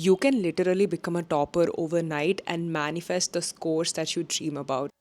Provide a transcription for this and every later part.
You can literally become a topper overnight and manifest the scores that you dream about.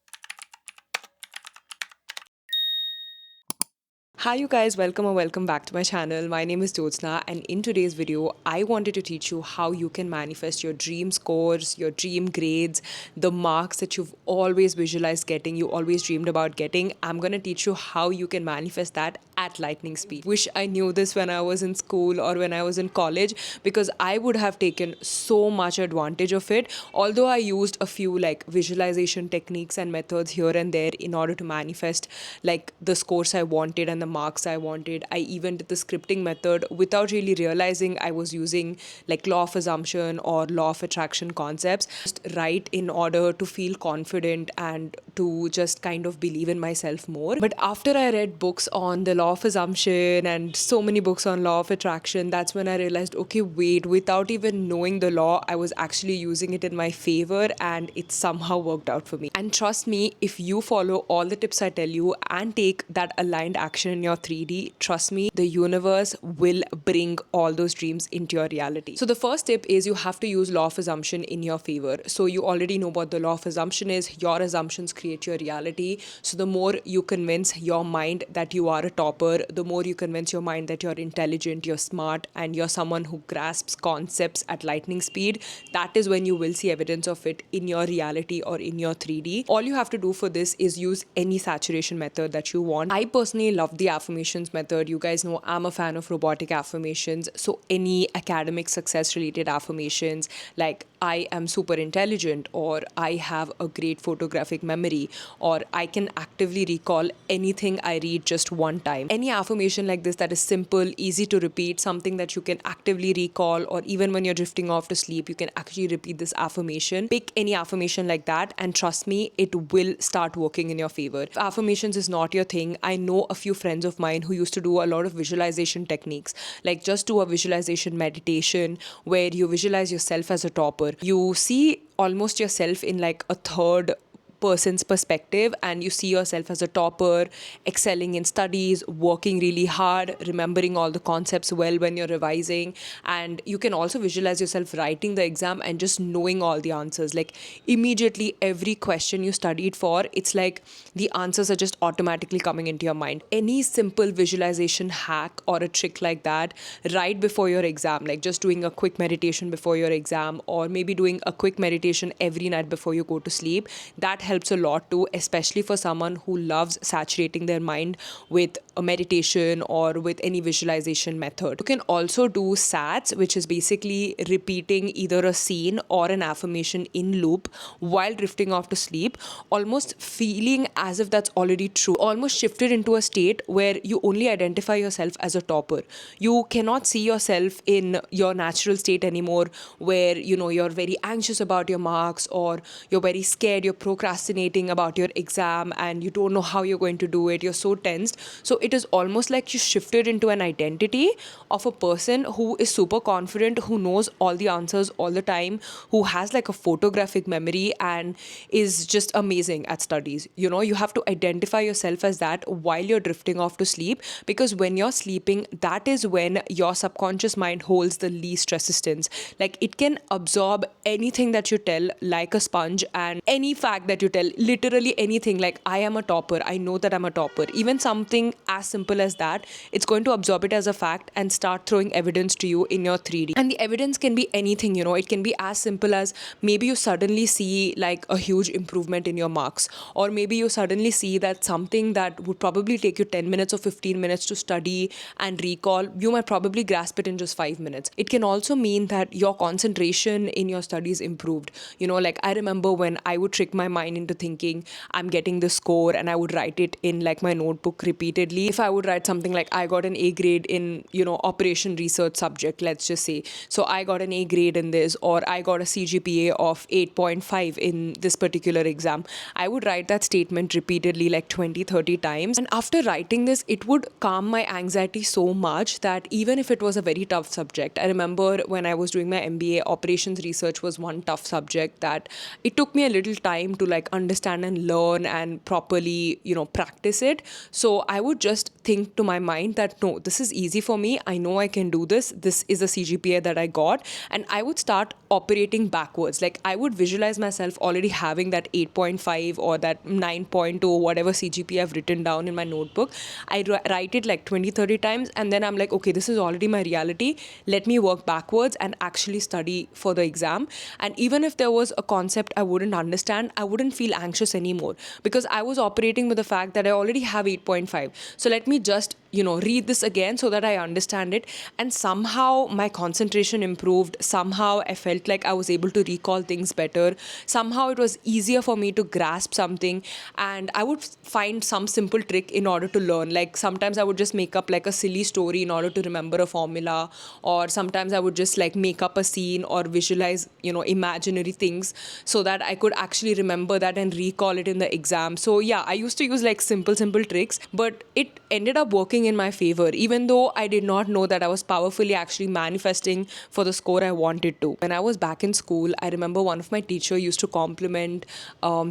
Hi you guys, welcome or welcome back to my channel. My name is Jyotsna, and in today's video, I wanted to teach you how you can manifest your dream scores, your dream grades, the marks that you've always visualized getting, you always dreamed about getting. I'm gonna teach you how you can manifest that at lightning speed. Wish I knew this when I was in school or when I was in college, because I would have taken so much advantage of it. Although I used a few like visualization techniques and methods here and there in order to manifest like the scores I wanted and the marks I wanted. I even did the scripting method without really realizing I was using like law of assumption or law of attraction concepts. Just write in order to feel confident and to just kind of believe in myself more. But after I read books on the law of assumption and so many books on law of attraction, that's when I realized, okay, wait, without even knowing the law, I was actually using it in my favor and it somehow worked out for me. And trust me, if you follow all the tips I tell you and take that aligned action in your 3D, trust me, the universe will bring all those dreams into your reality. So the first tip is you have to use law of assumption in your favor. So you already know what the law of assumption is. Your assumptions create your reality. So the more you convince your mind that you are a topper, the more you convince your mind that you're intelligent, you're smart, and you're someone who grasps concepts at lightning speed, that is when you will see evidence of it in your reality or in your 3D. All you have to do for this is use any saturation method that you want. I personally love the affirmations method. You guys know I'm a fan of robotic affirmations. So any academic success related affirmations like I am super intelligent, or I have a great photographic memory, or I can actively recall anything I read just one time. Any affirmation like this that is simple, easy to repeat, something that you can actively recall, or even when you're drifting off to sleep, you can actually repeat this affirmation. Pick any affirmation like that, and trust me, it will start working in your favor. If affirmations is not your thing, I know a few friends of mine who used to do a lot of visualization techniques, like just do a visualization meditation where you visualize yourself as a topper. You see almost yourself in like a third person's perspective, and you see yourself as a topper, excelling in studies, working really hard, remembering all the concepts well when you're revising. And you can also visualize yourself writing the exam and just knowing all the answers. Like immediately every question you studied for, it's like the answers are just automatically coming into your mind. Any simple visualization hack or a trick like that right before your exam, like just doing a quick meditation before your exam, or maybe doing a quick meditation every night before you go to sleep, that helps a lot too, especially for someone who loves saturating their mind with a meditation or with any visualization method. You can also do SATs, which is basically repeating either a scene or an affirmation in loop while drifting off to sleep, almost feeling as if that's already true, almost shifted into a state where you only identify yourself as a topper. You cannot see yourself in your natural state anymore, where you're very anxious about your marks, or you're very scared, you're procrastinating about your exam and you don't know how you're going to do it, you're so tensed. So it is almost like you shifted into an identity of a person who is super confident, who knows all the answers all the time, who has like a photographic memory and is just amazing at studies. You have to identify yourself as that while you're drifting off to sleep, because when you're sleeping, that is when your subconscious mind holds the least resistance. Like it can absorb anything that you tell like a sponge, and any fact that you tell, literally anything, like I am a topper, I know that I'm a topper, even something as simple as that, it's going to absorb it as a fact and start throwing evidence to you in your 3D. And the evidence can be anything. It can be as simple as maybe you suddenly see like a huge improvement in your marks, or maybe you suddenly see that something that would probably take you 10 minutes or 15 minutes to study and recall, you might probably grasp it in just 5 minutes. It can also mean that your concentration in your studies improved. Like I remember when I would trick my mind into thinking I'm getting the score, and I would write it in like my notebook repeatedly. If I would write something like I got an A grade in operation research subject, let's just say, so I got an A grade in this, or I got a CGPA of 8.5 in this particular exam, I would write that statement repeatedly like 20-30 times. And after writing this, it would calm my anxiety so much that even if it was a very tough subject, I remember when I was doing my MBA, operations research was one tough subject that it took me a little time to like like understand and learn and properly, practice it. So I would just think to my mind that no, this is easy for me. I know I can do this. This is a CGPA that I got. And I would start operating backwards. Like I would visualize myself already having that 8.5 or that 9.2, whatever CGPA I've written down in my notebook. I write it like 20, 30 times. And then I'm like, okay, this is already my reality. Let me work backwards and actually study for the exam. And even if there was a concept I wouldn't understand, I wouldn't feel anxious anymore because I was operating with the fact that I already have 8.5. So let me just, read this again so that I understand it. And somehow my concentration improved. Somehow I felt like I was able to recall things better. Somehow it was easier for me to grasp something. And I would find some simple trick in order to learn. Like sometimes I would just make up like a silly story in order to remember a formula. Or sometimes I would just like make up a scene or visualize, imaginary things so that I could actually remember that and recall it in the exam. So yeah, I used to use like simple tricks, but it ended up working in my favor, even though I did not know that I was powerfully actually manifesting for the score I wanted to. When I was back in school, I remember one of my teacher used to compliment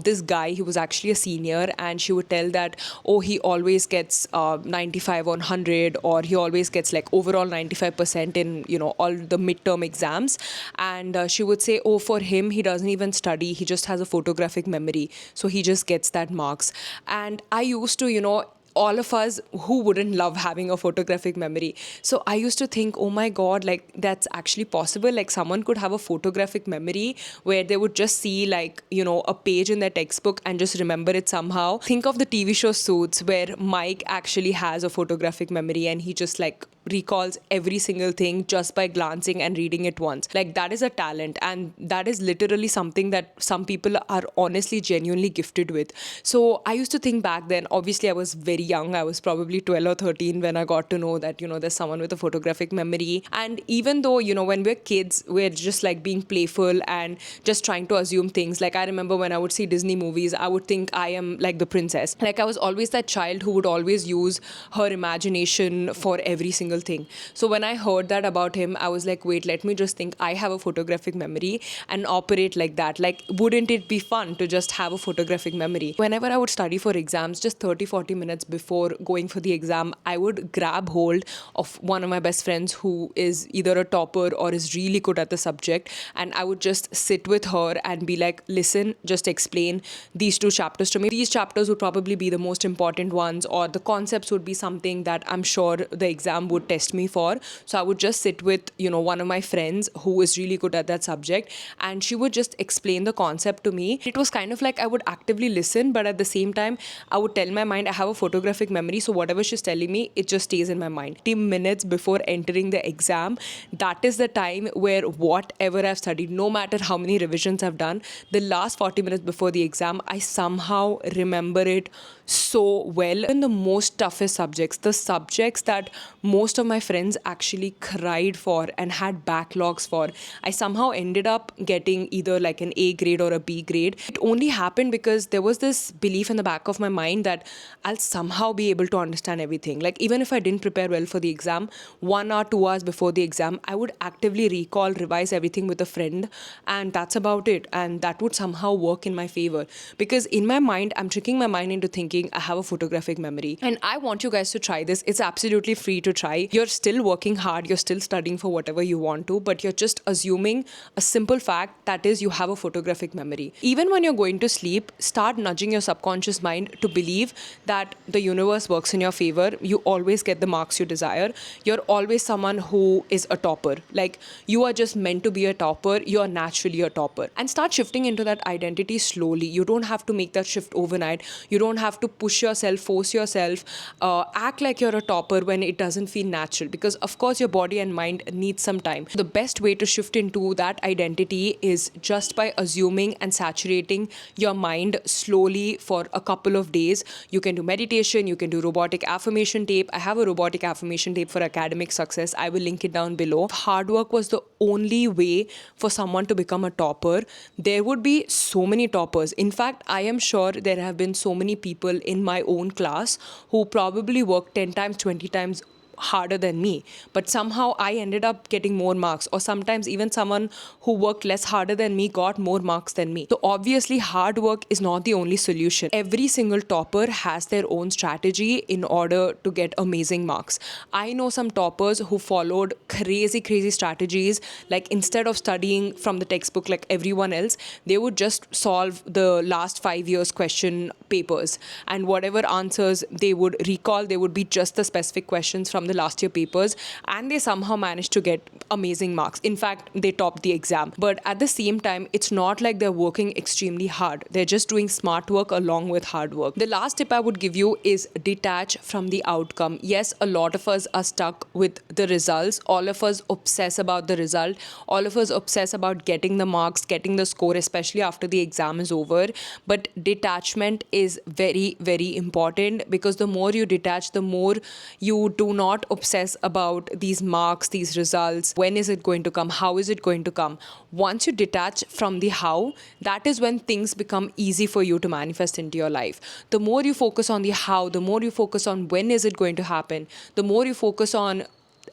this guy. He was actually a senior, and she would tell that, oh, he always gets 95 on 100, or he always gets like overall 95% in, all the midterm exams. And she would say, oh, for him, he doesn't even study. He just has a photographic memory. So he just gets that marks. And I used to, all of us, who wouldn't love having a photographic memory? So I used to think, oh my God, like that's actually possible. Like someone could have a photographic memory where they would just see like, a page in their textbook and just remember it somehow. Think of the TV show Suits, where Mike actually has a photographic memory and he just like recalls every single thing just by glancing and reading it once. Like that is a talent, and that is literally something that some people are honestly genuinely gifted with. So I used to think back then, obviously I was very young. I was probably 12 or 13 when I got to know that, there's someone with a photographic memory. And even though, when we're kids, we're just like being playful and just trying to assume things. Like I remember when I would see Disney movies, I would think I am like the princess. Like I was always that child who would always use her imagination for every single thing. So when I heard that about him, I was like, wait, let me just think I have a photographic memory and operate like that. Like, wouldn't it be fun to just have a photographic memory? Whenever I would study for exams, just 30-40 minutes before going for the exam, I would grab hold of one of my best friends who is either a topper or is really good at the subject. And I would just sit with her and be like, listen, just explain these 2 chapters to me. These chapters would probably be the most important ones, or the concepts would be something that I'm sure the exam would test me for. So I would just sit with, one of my friends who is really good at that subject, and she would just explain the concept to me. It was kind of like I would actively listen, but at the same time, I would tell my mind I have a photographic memory, so whatever she's telling me, it just stays in my mind. 10 minutes before entering the exam, that is the time where whatever I've studied, no matter how many revisions I've done, the last 40 minutes before the exam, I somehow remember it so well. In the most toughest subjects, the subjects that most of my friends actually cried for and had backlogs for, I somehow ended up getting either like an A grade or a B grade. It only happened because there was this belief in the back of my mind that I'll somehow be able to understand everything. Like even if I didn't prepare well for the exam, 1 hour, 2 hours before the exam, I would actively recall, revise everything with a friend, and that's about it. And that would somehow work in my favor, because in my mind, I'm tricking my mind into thinking I have a photographic memory. And I want you guys to try this. It's absolutely free to try. You're still working hard, you're still studying for whatever you want to, but you're just assuming a simple fact, that is, you have a photographic memory. Even when you're going to sleep, start nudging your subconscious mind to believe that the universe works in your favor. You always get the marks you desire. You're always someone who is a topper. Like, you are just meant to be a topper. You're naturally a topper. And start shifting into that identity slowly. You don't have to make that shift overnight. You don't have to push yourself, force yourself, act like you're a topper when it doesn't feel natural, because of course your body and mind need some time. The best way to shift into that identity is just by assuming and saturating your mind slowly for a couple of days. You can do meditation, you can do robotic affirmation tape. I have a robotic affirmation tape for academic success. I will link it down below. Hard work was the only way for someone to become a topper. There would be so many toppers. In fact, I am sure there have been so many people in my own class who probably worked 10 times, 20 times harder than me, but somehow I ended up getting more marks, or sometimes even someone who worked less harder than me got more marks than me. So obviously hard work is not the only solution. Every single topper has their own strategy in order to get amazing marks. I know some toppers who followed crazy strategies, like instead of studying from the textbook like everyone else, they would just solve the last 5 years question papers, and whatever answers they would recall, they would be just the specific questions from the last year papers, and they somehow managed to get amazing marks. In fact, they topped the exam. But at the same time, it's not like they're working extremely hard. They're just doing smart work along with hard work. The last tip I would give you is detach from the outcome. Yes, a lot of us are stuck with the results. All of us obsess about the result. All of us obsess about getting the marks, getting the score, especially after the exam is over. But detachment is very important, because the more you detach, the more you do not obsess about these marks, these results. When is it going to come? How is it going to come? Once you detach from the how, that is when things become easy for you to manifest into your life. The more you focus on the how, the more you focus on when is it going to happen, the more you focus on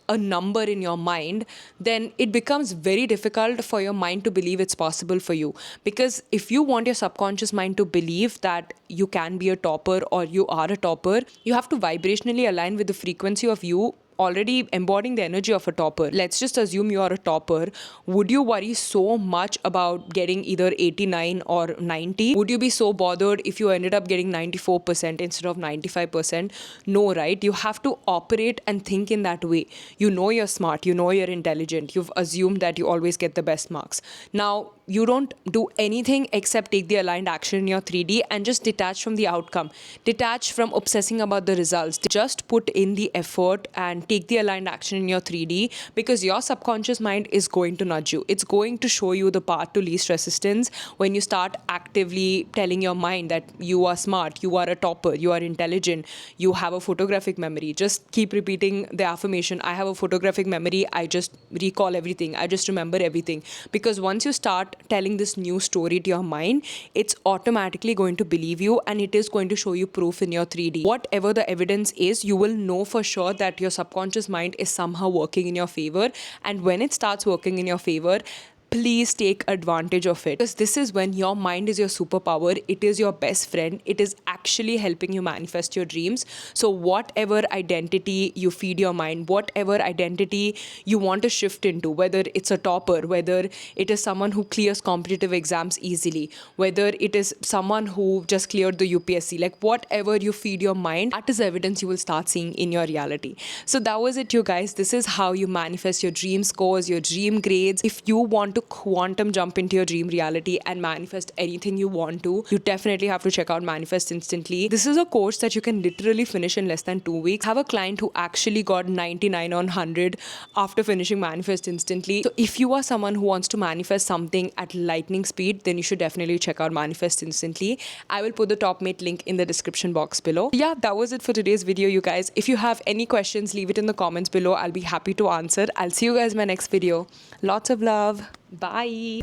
a number in your mind, then it becomes very difficult for your mind to believe it's possible for you. Because if you want your subconscious mind to believe that you can be a topper or you are a topper, you have to vibrationally align with the frequency of you already embodying the energy of a topper. Let's just assume you are a topper. Would you worry so much about getting either 89 or 90? Would you be so bothered if you ended up getting 94% instead of 95%? No, right? You have to operate and think in that way. You know you're smart, you know you're intelligent, you've assumed that you always get the best marks. Now, you don't do anything except take the aligned action in your 3D and just detach from the outcome. Detach from obsessing about the results. Just put in the effort and take the aligned action in your 3D, because your subconscious mind is going to nudge you. It's going to show you the path to least resistance when you start actively telling your mind that you are smart, you are a topper, you are intelligent, you have a photographic memory. Just keep repeating the affirmation, I have a photographic memory, I just recall everything, I just remember everything. Because once you start telling this new story to your mind, it's automatically going to believe you, and it is going to show you proof in your 3D. Whatever the evidence is, you will know for sure that your subconscious mind is somehow working in your favor. And when it starts working in your favor, please take advantage of it, because this is when your mind is your superpower. It is your best friend. It is actually helping you manifest your dreams. So whatever identity you feed your mind, whatever identity you want to shift into, whether it's a topper, whether it is someone who clears competitive exams easily, whether it is someone who just cleared the UPSC, like whatever you feed your mind, that is evidence you will start seeing in your reality. So that was it, you guys. This is how you manifest your dream scores, your dream grades. If you want to quantum jump into your dream reality and manifest anything you want to, you definitely have to check out Manifest Instantly. This is a course that you can literally finish in less than 2 weeks. I have a client who actually got 99 on 100 after finishing Manifest Instantly. So if you are someone who wants to manifest something at lightning speed, then you should definitely check out Manifest Instantly. I will put the top mate link in the description box below. Yeah, that was it for today's video, you guys. If you have any questions, leave it in the comments below. I'll be happy to answer. I'll see you guys in my next video. Lots of love. Bye.